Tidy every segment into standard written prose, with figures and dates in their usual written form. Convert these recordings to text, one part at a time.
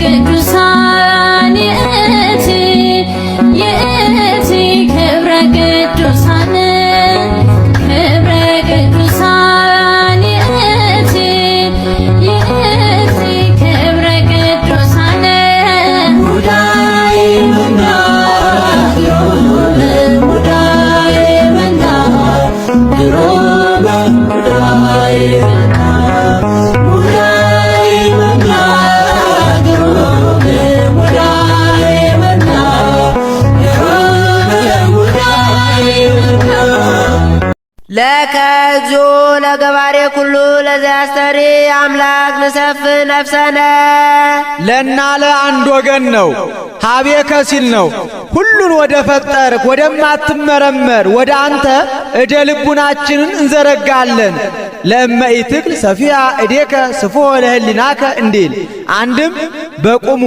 ቅዱሳን ይእቲ ክብረ ቅዱሳን ክብረ ቅዱሳን ይእቲ ክብረ ቅዱሳን ሙዳየ መና ሙዳየ መና ግሩም ሙዳየ ለከዞ ለገባሬ ኩሉ ለዘያስተሪ አምላክ ንሰፍ ነፍሰነ ለናለ አንድ ወገን ነው። ሀቤከ ሲል ነው። ሁሉን ወደ ፈጠርክ ወደማትመረመር ወደ አንተ እደ ልቡናችንን እንዘረጋለን። ለእመኢትክል ሰፊያ እዴከ ስፎ ለህሊናከ እንዲል አንድም በቁሙ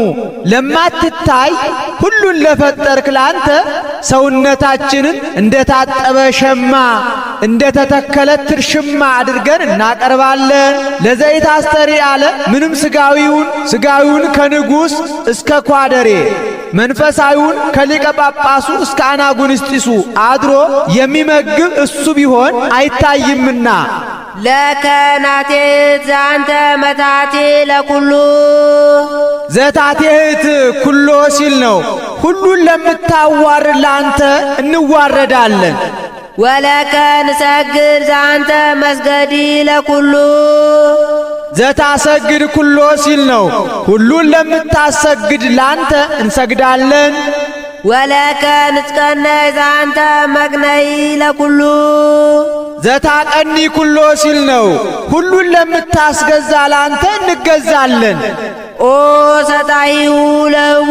ለማትታይ ሁሉን ለፈጠርክ ላንተ ሰውነታችንን እንደታጠበ ሸማ እንደተተከለ ትርሽማ አድርገን እናቀርባለን። ለዘይት አስተሪ አለ ምንም ስጋዊውን ከንጉሥ እስከ ኳደሬ መንፈሳዊውን ከሊቀ ጳጳሱ እስከ አናጉንስጢሱ አድሮ የሚመግብ እሱ ቢሆን አይታይምና ለከናቴት ዛንተ መታቴ ለኩሉ ዘታቴት ኩሎ ሲል ነው። ሁሉን ለምታዋርድ ላንተ እንዋረዳለን። ወለከ ንሰግድ ዛንተ መስገዲ ለኩሉ ዘታሰግድ ኩሎ ሲል ነው። ሁሉን ለምታሰግድ ላንተ እንሰግዳለን። ወለከ ንጽቀነይ ዛንተ መግነይ ለኩሉ ዘታቀኒ ኩሎ ሲል ነው። ሁሉን ለምታስገዛ ላንተ እንገዛለን። ኦ ሰጣይሁ ለቡ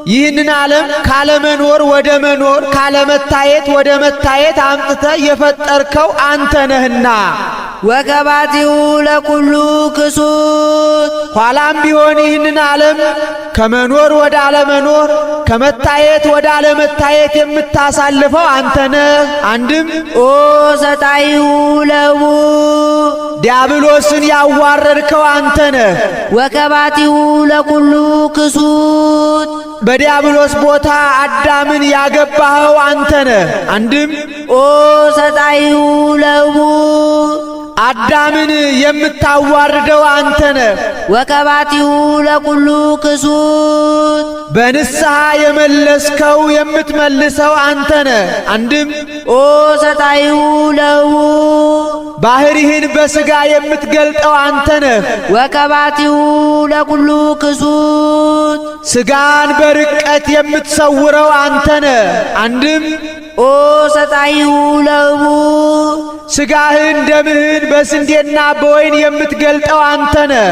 ይህንን ዓለም ካለመኖር ወደ መኖር ካለመታየት ወደ መታየት አምጥተ የፈጠርከው አንተ ነህና ወከባቲሁ ለኩሉ ክሱት ኋላም ቢሆን ይህንን ዓለም ከመኖር ወደ አለመኖር ከመታየት ወደ አለመታየት የምታሳልፈው አንተ ነህ። አንድም ኦ ሰጣይሁ ለቡ ዲያብሎስን ያዋረድከው አንተ ነህ። ወከባቲሁ ለኩሉ ክሱት በዲያብሎስ ቦታ አዳምን ያገባኸው አንተ ነህ። አንድም ኦ ሰጣይሁ ለቡ አዳምን የምታዋርደው አንተ ነህ። ወከባቲሁ ለኩሉ ክሱት በንስሐ የመለስከው የምትመልሰው አንተ ነህ። አንድም ኦ ሰጣይሁ ለቡ ባህሪህን በሥጋ የምትገልጠው አንተ ነህ። ወከባቲሁ ለኩሉ ክሱት ሥጋን በርቀት የምትሰውረው አንተ ነህ። አንድም ኦ ሰጣይሁ ለቡ ሥጋህን ደምህን በስንዴና በወይን የምትገልጠው አንተ ነህ።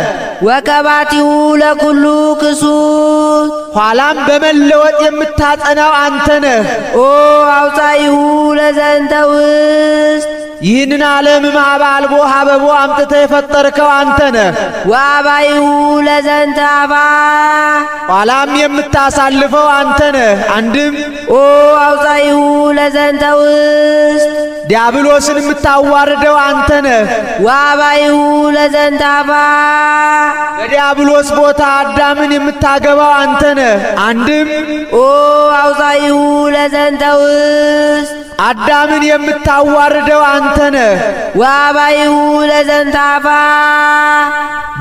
ወከባቲሁ ለኩሉ ክሱት ኋላም በመለወጥ የምታጸናው አንተ ነህ። ኦ አውፃይሁ ለዘንተ ውስጥ ይህንን ዓለም ማባልቦ ሀበቦ አምጥተ የፈጠርከው አንተ ነህ። ወአባይሁ ለዘንተ አባ ኋላም የምታሳልፈው አንተ ነህ። አንድም ኦ አውፃይሁ ለዘንተ ውስጥ ዲያብሎስን የምታዋርደው አንተ ነህ። ወአባይሁ ለዘንተ አባ በዲያብሎስ ቦታ አዳምን የምታገባው አንተ ነህ። አንድም ኦ አውፃይሁ ለዘንተ ውስጥ አዳምን የምታዋርደው አንተ ነህ። ወአባይሁ ለዘንተ አባ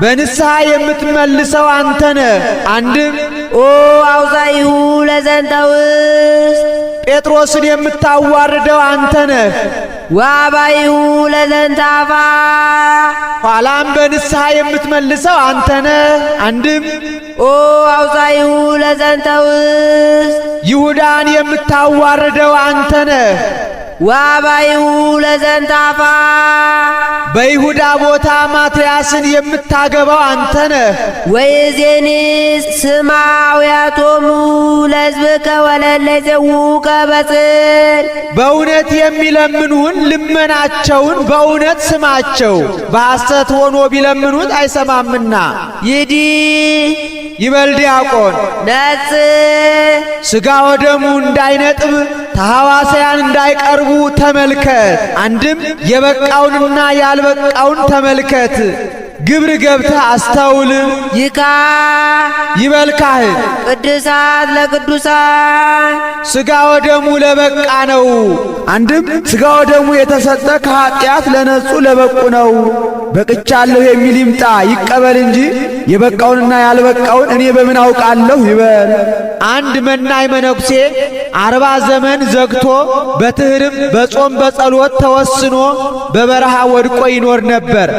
በንስሐ የምትመልሰው አንተ ነህ። አንድም ኦ አውፃይሁ ለዘንተ ውስጥ ጴጥሮስን የምታዋርደው አንተ ነህ። ወአባይሁ ለዘንተ አባ ኋላም በንስሐ የምትመልሰው አንተ ነህ። አንድም ኦ አውፃይሁ ለዘንተ ውስጥ ይሁዳን የምታዋርደው አንተ ነህ። ወአባይሁ ለዘንተ አባ በይሁዳ ቦታ ማትያስን የምታገባው አንተ ነህ። ወይዜኒ ስማውያቶሙ ለሕዝብከ ወለለ ይፄውኡከ በጽድቅ በእውነት የሚለምኑን ልመናቸውን በእውነት ስማቸው፣ በሐሰት ሆኖ ቢለምኑት አይሰማምና። ይዲ ይበል ዲያቆን ነጽ ሥጋ ወደሙ እንዳይነጥብ ተሐዋስያን እንዳይቀርቡ ተመልከት። አንድም የበቃውንና ያልበቃውን ተመልከት። ግብር ገብተህ አስተውል። ይካ ይበል ካህን ቅድሳት ለቅዱሳን ሥጋ ወደሙ ለበቃ ነው። አንድም ሥጋ ወደሙ የተሰጠ ከኃጢአት ለነጹ ለበቁ ነው። በቅቻለሁ የሚል ይምጣ ይቀበል እንጂ የበቃውንና ያልበቃውን እኔ በምን አውቃለሁ ይበል። አንድ መናኝ መነኩሴ 40 ዘመን ዘግቶ በትህርም በጾም በጸሎት ተወስኖ በበረሃ ወድቆ ይኖር ነበር።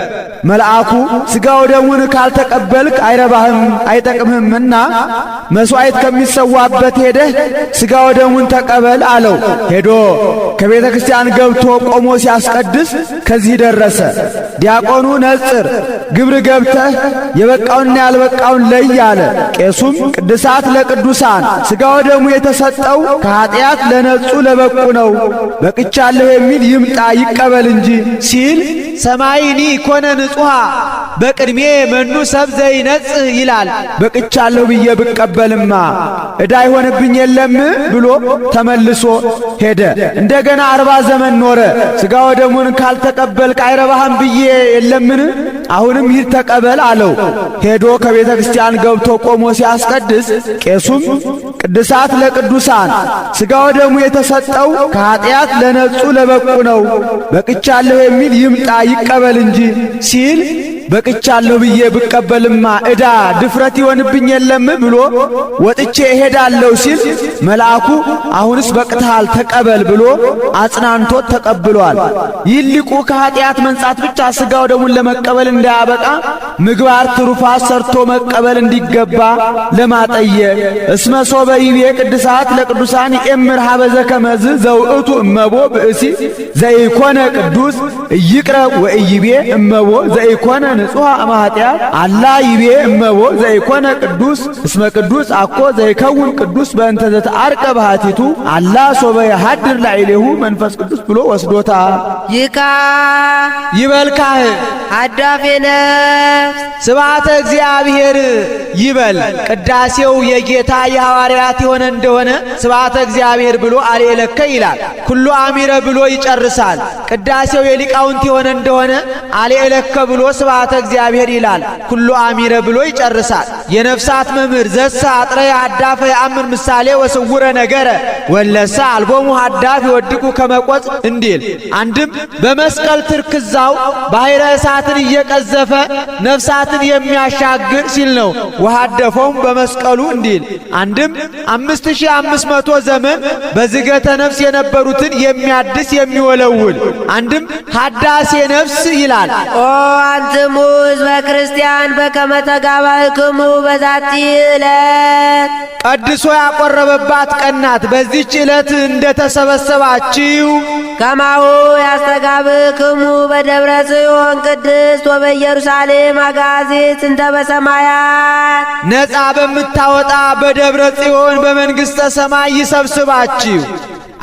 መልአኩ ሥጋ ወደሙን ካልተቀበልክ አይረባህም አይጠቅምህምና መሥዋዕት ከሚሰዋበት ሄደህ ሥጋ ወደሙን ተቀበል አለው። ሄዶ ከቤተ ክርስቲያን ገብቶ ቆሞ ሲያስቀድስ ከዚህ ደረሰ። ዲያቆኑ ነጽር ግብር ገብተህ የበቃውንና ያልበቃውን ለይ አለ። ቄሱም ቅድሳት ለቅዱሳን ሥጋ ወደሙ የተሰጠው ከኃጢአት ለነጹ ለበቁ ነው፣ በቅቻለሁ የሚል ይምጣ ይቀበል እንጂ ሲል ሰማይኒ ኮነ ንጹሐ በቅድሜ መኑ ሰብ ዘይነጽህ ይላል። በቅቻለሁ ብዬ ብቀበልማ ዕዳ ይሆንብኝ የለም ብሎ ተመልሶ ሄደ። እንደገና 40 ዘመን ኖረ። ሥጋ ወደሙን ካልተቀበልክ አይረባህም ብዬ የለምን? አሁንም ሂድ ተቀበል አለው። ሄዶ ከቤተ ክርስቲያን ገብቶ ቆሞ ሲያስቀድስ ቄሱም ቅድሳት ለቅዱሳን ሥጋ ወደሙ የተሰጠው ከኃጢአት ለነጹ ለበቁ ነው፣ በቅቻለሁ የሚል ይምጣ ይቀበል እንጂ ሲል በቅቻለሁ ብዬ ብቀበልማ ዕዳ ድፍረት ይሆንብኝ የለም ብሎ ወጥቼ እሄዳለሁ ሲል መልአኩ አሁንስ በቅተሃል ተቀበል ብሎ አጽናንቶት ተቀብሏል። ይልቁ ከኃጢአት መንጻት ብቻ ሥጋ ወደሙን ለመቀበል እንዳያበቃ ምግባር ትሩፋት ሰርቶ መቀበል እንዲገባ ለማጠየቅ እስመ ሶበ ይቤ ቅድሳት ለቅዱሳን የእምር ሀበዘ ከመዝ ዘውእቱ እመቦ ብእሲ ዘይኮነ ቅዱስ እይቅረብ ወእይቤ እመቦ ዘይኮነ ንጹሐ እማኃጢአት አላ ይቤ እመቦ ዘይኮነ ቅዱስ እስመ ቅዱስ አኮ ዘይከውን ቅዱስ በእንተ ዘተአርቀ ባህቲቱ አላ ሶበ የሃድር ላዕሌሁ መንፈስ ቅዱስ ብሎ ወስዶታ። ይካ ይበል ካህን አዳፌ ነፍስ ስብሐተ እግዚአብሔር ይበል። ቅዳሴው የጌታ የሐዋርያት የሆነ እንደሆነ ስብሐተ እግዚአብሔር ብሎ አሌለከ ይላል። ኩሉ አሚረ ብሎ ይጨርሳል። ቅዳሴው የሊቃውንት የሆነ እንደሆነ አሌለከ ብሎ ስብሐተ እግዚአብሔር ይላል። ኩሉ አሚረ ብሎ ይጨርሳል። የነፍሳት መምህር ዘሳ አጥረ አዳፈ ያአምር ምሳሌ ወስውረ ነገረ ወለሳ አልቦሙ አዳፍ ይወድቁ ከመቆጽ እንዲል አንድም በመስቀል ትርክዛው ባሕረ እሳትን እየቀዘፈ ነፍሳትን የሚያሻግር ሲል ነው። ወሃደፈውም በመስቀሉ እንዲል አንድም 5500 ዘመን በዝገተ ነፍስ የነበሩትን የሚያድስ የሚወለውል አንድም ሀዳሴ ነፍስ ይላል። ኦ አንትሙ ሕዝበ ክርስቲያን በከመ ተጋባእክሙ በዛቲ ዕለት ቀድሶ ያቆረበባት ቀናት በዚህች ዕለት እንደተሰበሰባችሁ ከማሁ ያስተጋብክሙ በደብረ ጽዮን ቅድስት ወበኢየሩሳሌም አጋዚት እንተ በሰማያት ነፃ በምታወጣ በደብረ ጽዮን በመንግሥተ ሰማይ ይሰብስባችሁ።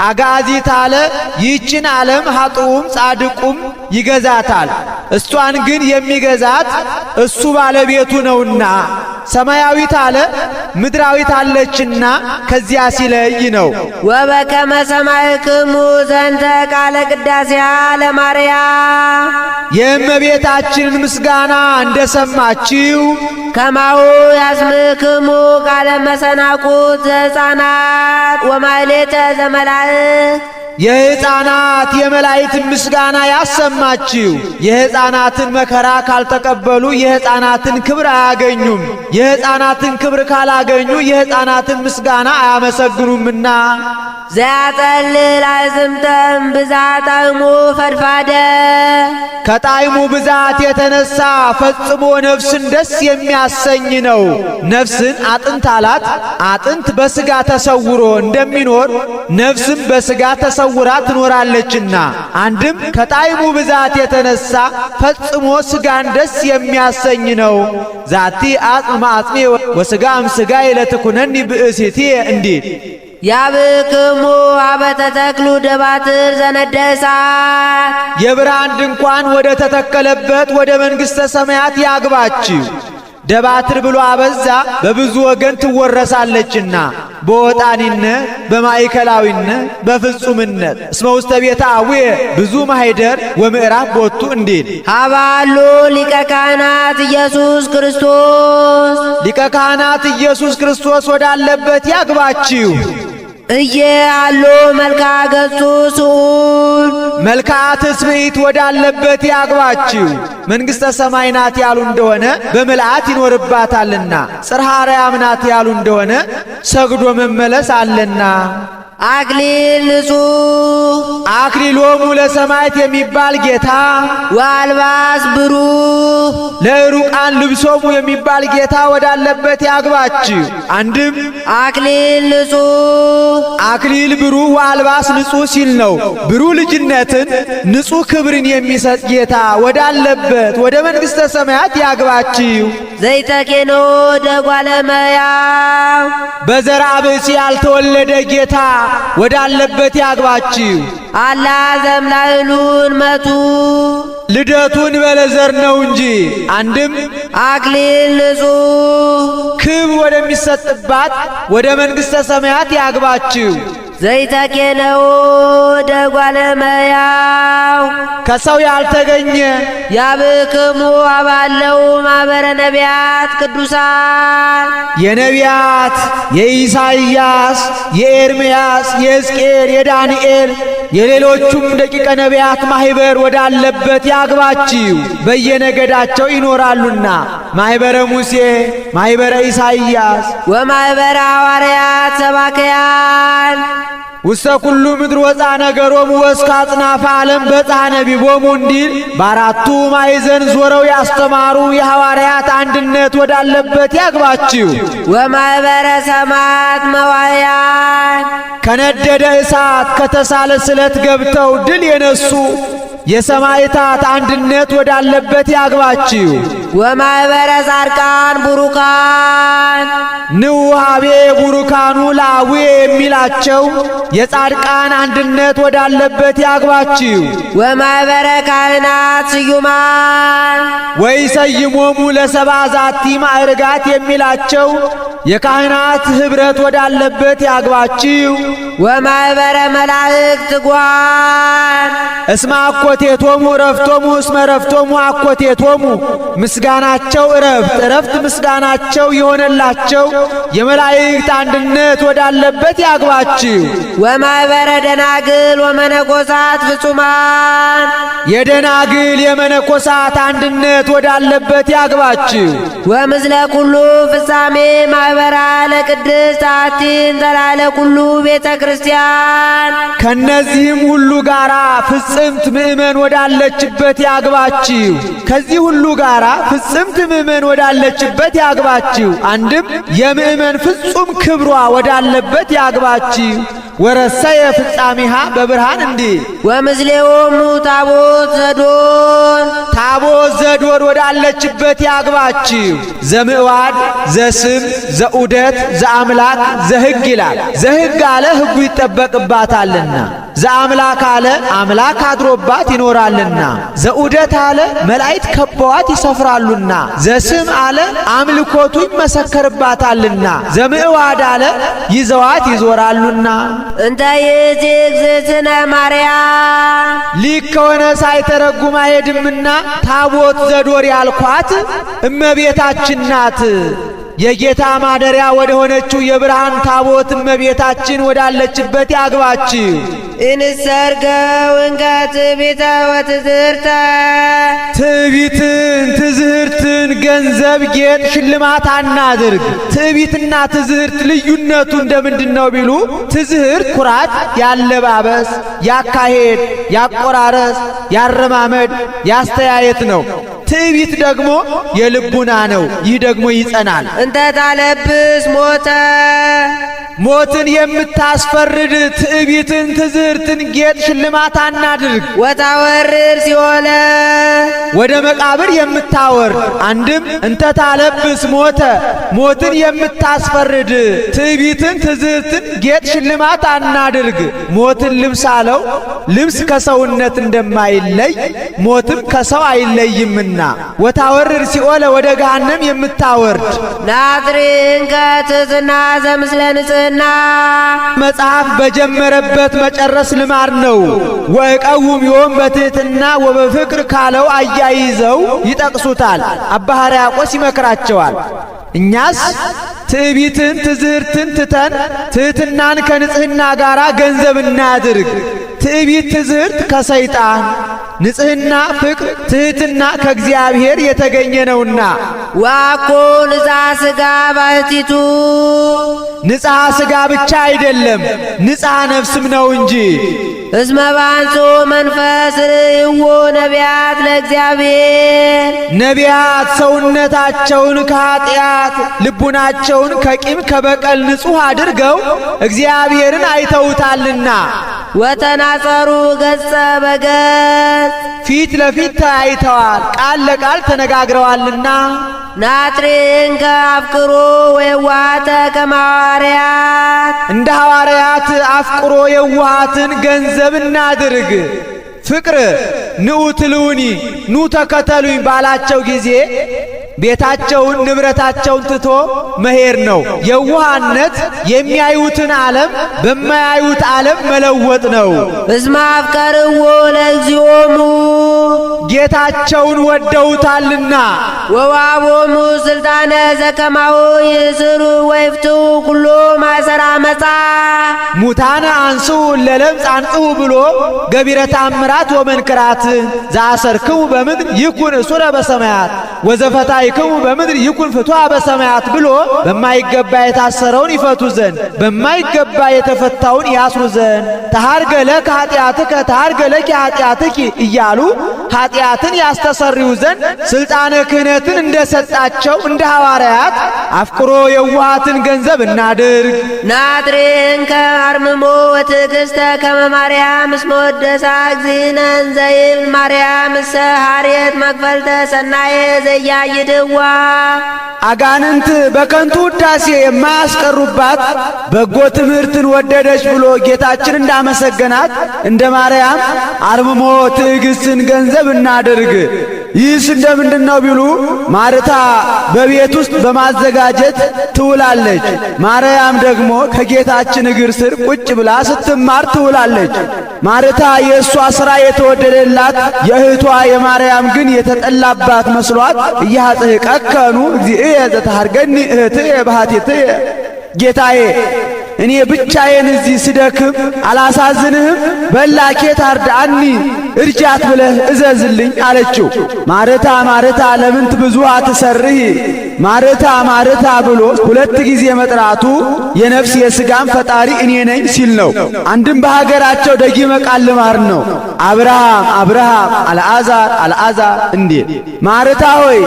አጋዚት አለ ይህችን ዓለም ኃጥኡም ጻድቁም ይገዛታል። እሷን ግን የሚገዛት እሱ ባለቤቱ ነውና። ሰማያዊት አለ ምድራዊት አለችና ከዚያ ሲለይ ነው። ወበከመ ሰማዕክሙ ዘንተ ቃለ ቅዳሴያ ለማርያም የእመቤታችንን ምስጋና እንደሰማችሁ ከማሁ ያስምክሙ ቃለ መሰናቁት ዘሕፃናት ወማሕሌተ ዘመላእክት የሕፃናት የመላእክትን ምስጋና ያሰማችሁ። የሕፃናትን መከራ ካልተቀበሉ የሕፃናትን ክብር አያገኙም። የሕፃናትን ክብር ካላገኙ የሕፃናትን ምስጋና አያመሰግኑምና። ዘያጠልል አዕጽምተም ብዛት ጣዕሙ ፈድፋደ ከጣዕሙ ብዛት የተነሳ ፈጽሞ ነፍስን ደስ የሚያሰኝ ነው። ነፍስን አጥንት አላት። አጥንት በሥጋ ተሰውሮ እንደሚኖር ነፍስም በሥጋ ተሰውራ ትኖራለችና አንድም ከጣዕሙ ብዛት የተነሳ ፈጽሞ ሥጋን ደስ የሚያሰኝ ነው። ዛቲ አጽም አጽሜ ወሥጋም ሥጋዬ ለትኩነኒ ብእሲቴ እንዲል ያብክሙ አበተ ተክሉ ደባትር ዘነደ እሳት የብርሃን ድንኳን ወደ ተተከለበት ወደ መንግሥተ ሰማያት ያግባችሁ። ደባትር ብሎ አበዛ በብዙ ወገን ትወረሳለችና በወጣኒነት በማዕከላዊነት በፍጹምነት እስመ ውስተ ቤተ አቡየ ብዙ ማኅደር ወምዕራፍ ቦቱ እንዲል ሀባሎ ሊቀ ካህናት ኢየሱስ ክርስቶስ ሊቀ ካህናት ኢየሱስ ክርስቶስ ወዳለበት ያግባችሁ። እየ አሎ መልካ ገጹ ስዑል መልክዓ ትስብእት ወዳለበት ያግባችሁ። መንግሥተ ሰማይ ናት ያሉ እንደሆነ በምልአት ይኖርባታልና፣ ጽርሐ አርያም ናት ያሉ እንደሆነ ሰግዶ መመለስ አለና። አክሊል ንጹሕ አክሊሎሙ ለሰማዕት የሚባል ጌታ ወአልባስ ብሩህ ለዕሩቃን ልብሶሙ የሚባል ጌታ ወዳለበት ያግባችሁ። አንድም አክሊል ንጹሕ አክሊል ብሩህ ወአልባስ ንጹሕ ሲል ነው። ብሩህ ልጅነትን ንጹሕ ክብርን የሚሰጥ ጌታ ወዳለበት ወደ መንግሥተ ሰማያት ያግባችሁ። ዘይተኬኖ ደጓለ እመሕያው በዘርአ ብእሲ ያልተወለደ ጌታ ወዳለበት ያግባችሁ። አላ ዘምላዕሉን መቱ ልደቱን በለዘር ነው እንጂ። አንድም አክሊል ንጹሕ ክብር ወደሚሰጥባት ወደ መንግሥተ ሰማያት ያግባችሁ። ዘይተኬነው ደጓለ እመሕያው ከሰው ያልተገኘ ያብክሙ አባለው ማኅበረ ነቢያት ቅዱሳን የነቢያት የኢሳይያስ የኤርምያስ የሕዝቅኤል የዳንኤል የሌሎቹም ደቂቀ ነቢያት ማኅበር ወዳለበት ያግባችሁ። በየነገዳቸው ይኖራሉና ማኅበረ ሙሴ፣ ማኅበረ ኢሳይያስ ወማኅበረ ሐዋርያት ሰባክያን ውስተ ኩሉ ምድር ወፃ ነገሮሙ ወእስከ አጽናፈ ዓለም በጽሐ ነቢቦሙ እንዲል በአራቱ ማዕዘን ዞረው ያስተማሩ የሐዋርያት አንድነት ወዳለበት ያግባችሁ። ወማኅበረ ሰማዕት መዋዕያን ከነደደ እሳት ከተሳለ ስለት ገብተው ድል የነሱ የሰማዕታት አንድነት ወዳለበት ያግባችሁ። ወማኅበረ ጻድቃን ቡሩካን ንውሃቤ ቡሩካኑ ለአቡዬ የሚላቸው የጻድቃን አንድነት ወዳለበት ያግባችሁ። ወማኅበረ ካህናት ስዩማን ወይሰይሞሙ ለሰብአ ዛቲ ማዕርጋት የሚላቸው የካህናት ኅብረት ወዳለበት ያግባችሁ። ወማኅበረ መላእክት ትጉሃን እስመ አኮቴቶሙ ዕረፍቶሙ እስመ ዕረፍቶሙ አኮቴቶሙ ምስጋናቸው ዕረፍት ዕረፍት ምስጋናቸው የሆነላቸው የመላእክት አንድነት ወዳለበት ያግባችሁ። ወማኅበረ ደናግል ወመነኮሳት ፍጹማን የደናግል የመነኮሳት አንድነት ወዳለበት ያግባችሁ። ወምስለ ኩሉ ፍጻሜ ማኅበራ ለቅድስት አቲን ተላለ ኩሉ ቤተ ክርስቲያን ከነዚህም ሁሉ ጋራ ፍጽምት ምእመን ወዳለችበት ያግባችሁ። ከዚህ ሁሉ ጋራ ፍጽምት ምእመን ወዳለችበት ያግባችሁ። አንድም የምእመን ፍጹም ክብሯ ወዳለበት ያግባችሁ። ወረሰየ ፍጻሜሃ በብርሃን እንዲህ ወምስሌሆሙ ታቦት ዘዶር ታቦት ዘዶር ወዳለችበት ያግባችሁ። ዘምዕዋድ ዘስም ዘዑደት ዘአምላክ ዘሕግ ይላል። ዘሕግ አለ ሕጉ ይጠበቅባታልና፣ ዘአምላክ አለ አምላክ አድሮባት ይኖራልና፣ ዘዑደት አለ መላእክት ከበዋት ይሰፍራሉና፣ ዘስም አለ አምልኮቱ ይመሰከርባታልና፣ ዘምዕዋድ አለ ይዘዋት ይዞራሉና። እንተ ይእቲ እግዝእትነ ማርያም ሊቅ ከሆነ ሳይተረጉም አይሄድምና ታቦት ዘዶር ያልኳት እመቤታችን ናት። የጌታ ማደሪያ ወደ ሆነችው የብርሃን ታቦት እመቤታችን ወዳለችበት ያግባችሁ። እንሰርገ ወንከ ትዕቢተ ወትዝህርተ ትዕቢትን ትዝህርትን ገንዘብ ጌጥ ሽልማት አናድርግ። ትዕቢትና ትዝህርት ልዩነቱ እንደምንድን ነው ቢሉ፣ ትዝህርት ኩራት ያለባበስ፣ ያካሄድ፣ ያቆራረስ፣ ያረማመድ፣ ያስተያየት ነው። ትዕቢት ደግሞ የልቡና ነው። ይህ ደግሞ ይጸናል። እንተ ታለብስ ሞተ ሞትን የምታስፈርድ ትዕቢትን ትዝህርትን ጌጥ ሽልማት አናድርግ። ወታወርድ ሲኦለ ወደ መቃብር የምታወርድ አንድም እንተ ታለብስ ሞተ ሞትን የምታስፈርድ ትዕቢትን፣ ትዝህትን ጌጥ ሽልማት አናድርግ። ሞትን ልብስ አለው። ልብስ ከሰውነት እንደማይለይ ሞትም ከሰው አይለይምና ወታወርድ ሲኦለ ወደ ገሃነም የምታወርድ ናጥሪን ከትሕትና ዘምስለ ንጽሕና መጽሐፍ በጀመረበት መጨረስ ልማድ ነው። ወእቀውም ዮም በትሕትና ወበፍቅር ካለው አያይዘው ይጠቅሱታል። አባ ሕርያቆስ ይመክራቸዋል። እኛስ ትዕቢትን ትዝህርትን ትተን ትሕትናን ከንጽሕና ጋር ገንዘብ እናድርግ። ትዕቢት ትዝህርት ከሰይጣን፣ ንጽሕና ፍቅር፣ ትሕትና ከእግዚአብሔር የተገኘ ነውና ዋኮ ንጽሐ ሥጋ ባሕቲቱ ንጽሐ ሥጋ ብቻ አይደለም ንጽሐ ነፍስም ነው እንጂ። እስመ ባንሶ መንፈስ ርእይዎ ነቢያት ለእግዚአብሔር ነቢያት ሰውነታቸውን ከኀጢአት ልቡናቸውን ከቂም ከበቀል ንጹሕ አድርገው እግዚአብሔርን አይተውታልና ወተናጸሩ ገጸ በገጽ ፊት ለፊት ተያይተዋል፣ ቃል ለቃል ተነጋግረዋልና ናጥሬን ከአፍቅሮ ወየዋሃተ ከመ ሐዋርያት እንደ ሐዋርያት አፍቅሮ የዋሃትን ገንዘብ እናድርግ። ፍቅር ንዑ ትልውኒ ኑ ተከተሉኝ ባላቸው ጊዜ ቤታቸውን ንብረታቸውን ትቶ መሄድ ነው። የዋህነት የሚያዩትን ዓለም በማያዩት ዓለም መለወጥ ነው። እስመ አፍቀርዎ ለእግዚኦሙ ጌታቸውን ወደውታልና ወዋቦሙ ስልጣነ ዘከማሁ ይስሩ ወይፍቱ ኩሎ ማሰራ መጻ ሙታነ አንሱ ለለምጽ አንጽሁ ብሎ ገቢረ ተአምራት ወመንክራት ዘአሰርክሙ በምድር ይኩን እሱረ በሰማያት ወዘፈታይክሙ በምድር ይኩን ፍትሐ በሰማያት ብሎ በማይገባ የታሰረውን ይፈቱ ዘንድ በማይገባ የተፈታውን ያስሩ ዘንድ ተሃርገ ለከ ኃጢአትከ ተሃርገ ለኪ ኃጢአትኪ እያሉ ኃጢአትን ያስተሰርዩ ዘንድ ስልጣነ ክህነትን እንደሰጣቸው እንደ ሐዋርያት አፍቅሮ የዋሃትን ገንዘብ እናድርግ። ናጥሬን ከአርምሞ ወትዕግሥተ ከመ ማርያም እስመ ወደሳ እግዚእነ እንዘ ይብል ማርያም እሰ ሐርየት መክፈልተ ሰናየ ዘያይድዋ አጋንንት በከንቱ ውዳሴ የማያስቀሩባት በጎ ትምህርትን ወደደች ብሎ ጌታችን እንዳመሰገናት እንደ ማርያም አርምሞ ትዕግሥትን ገንዘብ እናድርግ። ይህስ እንደምንድን ነው ቢሉ ማርታ በቤት ውስጥ በማዘጋጀት ትውላለች። ማርያም ደግሞ ከጌታችን እግር ስር ቁጭ ብላ ስትማር ትውላለች። ማርታ የእሷ ሥራ የተወደደላት የእህቷ የማርያም ግን የተጠላባት መስሏት እያጽሕቀከኑ እግዚእየ ዘተሃርገኒ እህትየ በኃጢአትየ ጌታዬ እኔ ብቻዬን እዚህ ስደክም አላሳዝንህም? በላኬ ታርዳአኒ እርጃት ብለህ እዘዝልኝ አለችው። ማርታ ማርታ ለምንት ብዙኃ ትሠርይ ማርታ ማርታ ብሎ ሁለት ጊዜ መጥራቱ የነፍስ የሥጋም ፈጣሪ እኔ ነኝ ሲል ነው። አንድም በሀገራቸው ደጊመ ቃል ልማር ነው። አብርሃም አብርሃም አልዓዛር አልዓዛር እንዴ ማርታ ሆይ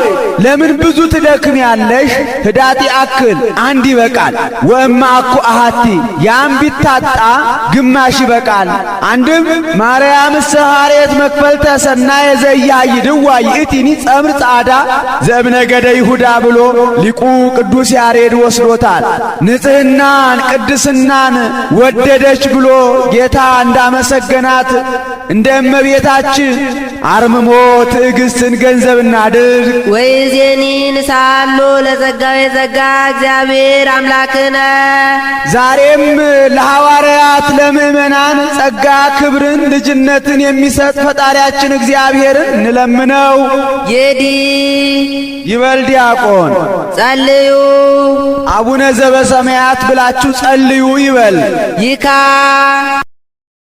ለምን ብዙ ትደክም ያለሽ? ህዳጢ አክል አንድ ይበቃል። ወእማ አኩ አሃቲ ያም ቢታጣ ግማሽ ይበቃል። አንድም ማርያም እሰ ሐርየት መክፈልተ ሰናየ ዘያይድዋ ይእቲኒ ጸምር ጻዕዳ ዘእብነገደ ይሁዳ ብሎ ሊቁ ቅዱስ ያሬድ ወስዶታል። ንጽሕናን ቅድስናን ወደደች ብሎ ጌታ እንዳመሰገናት እንደ እመቤታችን አርምሞ ትዕግሥትን ገንዘብ እናድርግ። ወይዜኒ ንሳሎ ለጸጋው የጸጋ እግዚአብሔር አምላክነ ዛሬም ለሐዋርያት ለምእመናን ጸጋ ክብርን ልጅነትን የሚሰጥ ፈጣሪያችን እግዚአብሔርን እንለምነው። ይዲ ይበል ዲያቆን ጸልዩ አቡነ ዘበሰማያት ብላችሁ ጸልዩ ይበል። ይካ